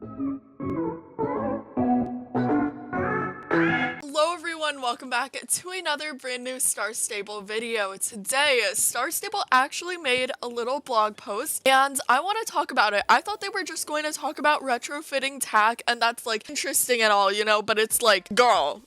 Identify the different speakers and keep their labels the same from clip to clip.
Speaker 1: Hello everyone, welcome back to another brand new Star Stable video. Today, Star Stable actually made a little blog post and I want to talk about it. I thought they were just going to talk about retrofitting tack and that's like interesting and all, but it's like, girl.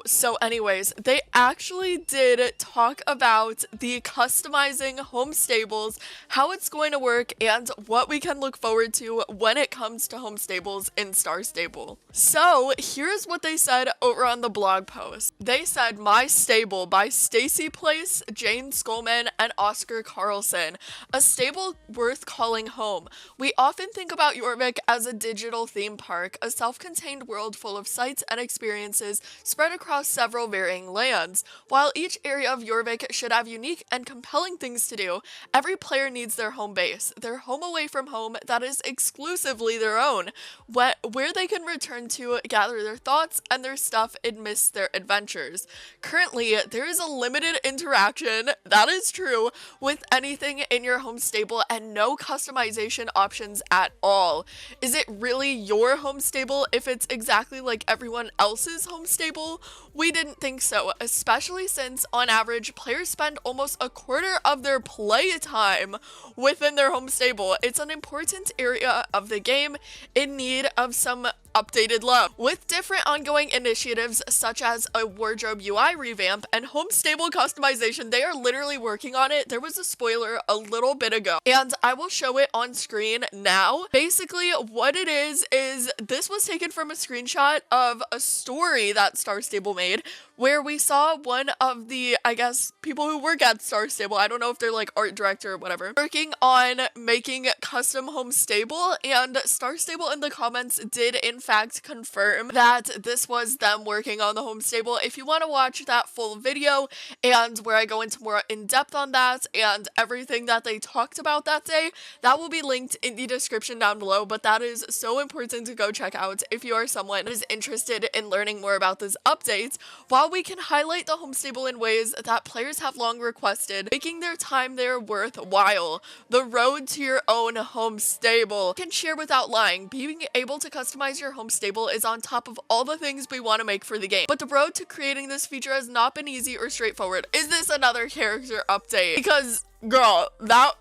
Speaker 1: So anyways, they actually did talk about the customizing home stables, how it's going to work, and what we can look forward to when it comes to home stables in Star Stable. So here's what they said over on the blog post. They said, "My Stable" by Stacy Place, Jane Skolman, and Oscar Carlson. A stable worth calling home. We often think about Jorvik as a digital theme park, a self-contained world full of sights and experiences spread across several varying lands. While each area of Jorvik should have unique and compelling things to do, every player needs their home base, their home away from home that is exclusively their own, where they can return to gather their thoughts and their stuff amidst their adventures. Currently, there is a limited interaction, that is true, with anything in your home stable and no customization options at all. Is it really your home stable if it's exactly like everyone else's home stable? We didn't think so, especially since on average players spend almost a quarter of their play time within their home stable. It's an important area of the game in need of some updated love. With different ongoing initiatives such as a wardrobe UI revamp and home stable customization, they are literally working on it. There was a spoiler a little bit ago and I will show it on screen now. Basically what it is this was taken from a screenshot of a story that Star Stable made where we saw one of the, I guess, people who work at Star Stable, I don't know if they're like art director or whatever, working on making custom home stable, and Star Stable in the comments did in fact confirm that this was them working on the home stable. If you want to watch that full video and where I go into more in depth on that and everything that they talked about that day, that will be linked in the description down below, but that is so important to go check out if you are someone who is interested in learning more about this update. While we can highlight the home stable in ways that players have long requested, making their time there worthwhile. The road to your own home stable. Can share without lying, being able to customize your home stable is on top of all the things we want to make for the game. But the road to creating this feature has not been easy or straightforward. Is this another character update? Because, girl, that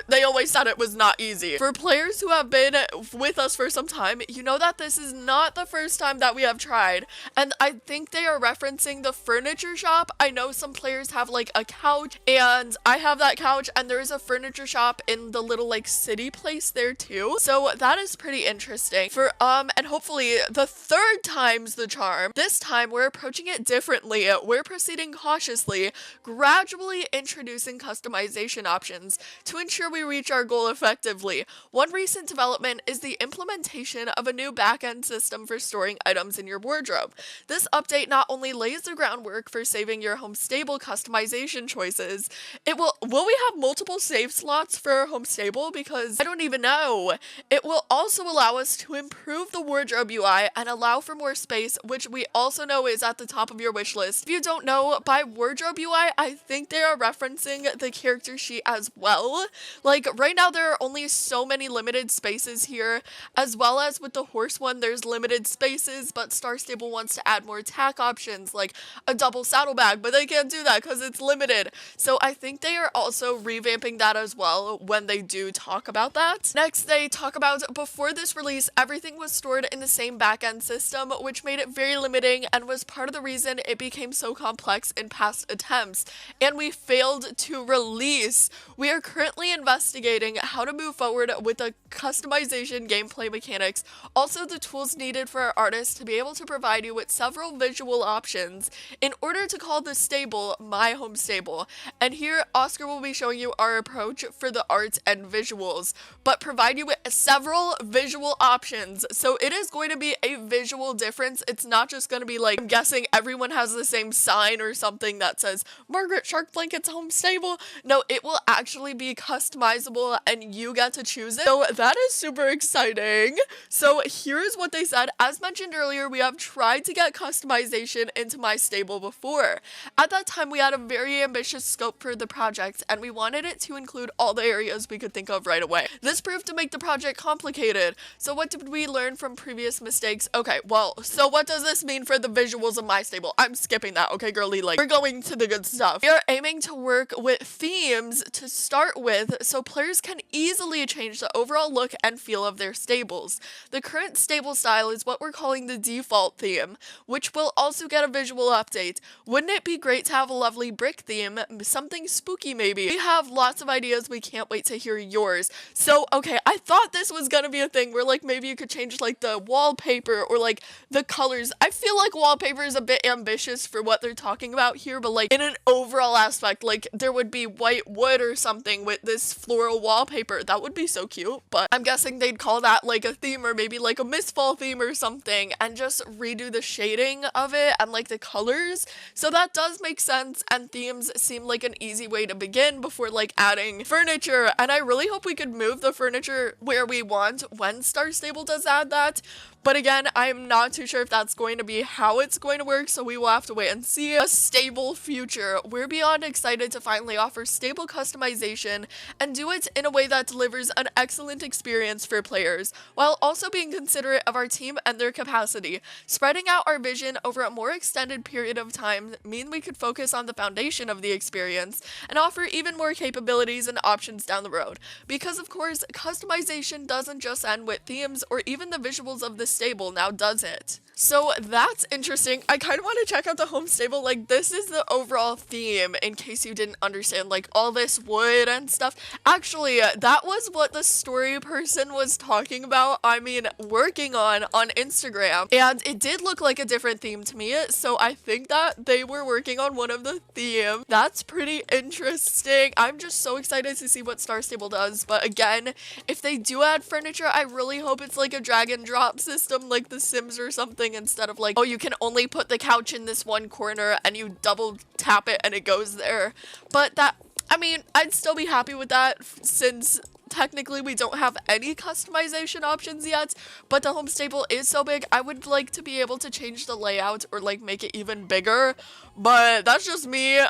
Speaker 1: they always said it was not easy. For players who have been with us for some time, you know that this is not the first time that we have tried, and I think they are referencing the furniture shop. I know some players have like a couch, and I have that couch, and there is a furniture shop in the little like city place there too, so that is pretty interesting. And hopefully the third time's the charm. This time we're approaching it differently. We're proceeding cautiously, gradually introducing customization options to ensure we reach our goal effectively. One recent development is the implementation of a new back-end system for storing items in your wardrobe. This update not only lays the groundwork for saving your home stable customization choices, will we have multiple save slots for our home stable? Because I don't even know. It will also allow us to improve the wardrobe UI and allow for more space, which we also know is at the top of your wish list. If you don't know, by wardrobe UI, I think they are referencing the character sheet as well. Like right now there are only so many limited spaces here, as well as with the horse one there's limited spaces, but Star Stable wants to add more tack options like a double saddlebag, but they can't do that because it's limited. So I think they are also revamping that as well when they do talk about that. Next, they talk about before this release everything was stored in the same backend system, which made it very limiting and was part of the reason it became so complex in past attempts, and we failed to release. We are currently investigating how to move forward with the customization gameplay mechanics, also the tools needed for our artists to be able to provide you with several visual options in order to call the stable my home stable. And here Oscar will be showing you our approach for the art and visuals, but provide you with several visual options. So it is going to be a visual difference. It's not just going to be like, I'm guessing everyone has the same sign or something that says Margaret Sharkblanket's home stable. No, it will actually be customizable and you get to choose it. So that is super exciting. So here's what they said. As mentioned earlier, we have tried to get customization into my stable before. At that time, we had a very ambitious scope for the project and we wanted it to include all the areas we could think of right away. This proved to make the project complicated. So what did we learn from previous mistakes? Okay, well, so what does this mean for the visuals of my stable? I'm skipping that, okay, girly? Like, we're going to the good stuff. We are aiming to work with themes to start with so players can easily change the overall look and feel of their stables. The current stable style is what we're calling the default theme, which will also get a visual update. Wouldn't it be great to have a lovely brick theme? Something spooky maybe. We have lots of ideas. We can't wait to hear yours. So, okay, I thought this was gonna be a thing where like maybe you could change like the wallpaper or like the colors. I feel like wallpaper is a bit ambitious for what they're talking about here, but like in an overall aspect, like there would be white wood or something with this floral wallpaper. That would be so cute, but I'm guessing they'd call that like a theme or maybe like a mistfall theme or something and just redo the shading of it and like the colors. So that does make sense, and themes seem like an easy way to begin before like adding furniture, and I really hope we could move the furniture where we want when Star Stable does add that. But again, I'm not too sure if that's going to be how it's going to work, so we will have to wait and see. A stable future. We're beyond excited to finally offer stable customization and do it in a way that delivers an excellent experience for players, while also being considerate of our team and their capacity. Spreading out our vision over a more extended period of time mean we could focus on the foundation of the experience and offer even more capabilities and options down the road. Because of course, customization doesn't just end with themes or even the visuals of the stable, now does it? So that's interesting. I kind of want to check out the home stable. Like, this is the overall theme in case you didn't understand, like all this wood and stuff. Actually, that was what the story person was talking about, I mean working on Instagram, and it did look like a different theme to me, so I think that they were working on one of the themes. That's pretty interesting. I'm just so excited to see what Star Stable does, but again, if they do add furniture, I really hope it's like a drag and drop system like The Sims or something, instead of like, oh, you can only put the couch in this one corner and you double tap it and it goes there. But that, I mean, I'd still be happy with that since technically we don't have any customization options yet, but the home stable is so big. I would like to be able to change the layout or like make it even bigger, but that's just me.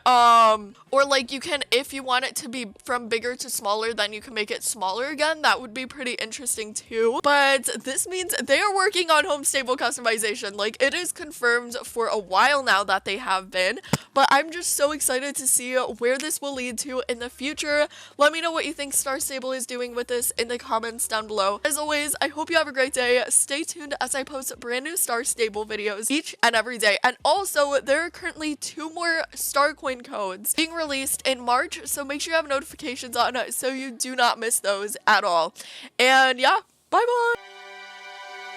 Speaker 1: Or like you can, if you want it to be from bigger to smaller, then you can make it smaller again. That would be pretty interesting too. But this means they are working on home stable customization. Like, it is confirmed for a while now that they have been, but I'm just so excited to see where this will lead to in the future. Let me know what you think Star Stable is doing with this in the comments down below. As always, I hope you have a great day. Stay tuned as I post brand new Star Stable videos each and every day. And also, there are currently 2 more Star Coin codes being released in March, so make sure you have notifications on so you do not miss those at all. And yeah, bye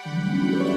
Speaker 1: bye!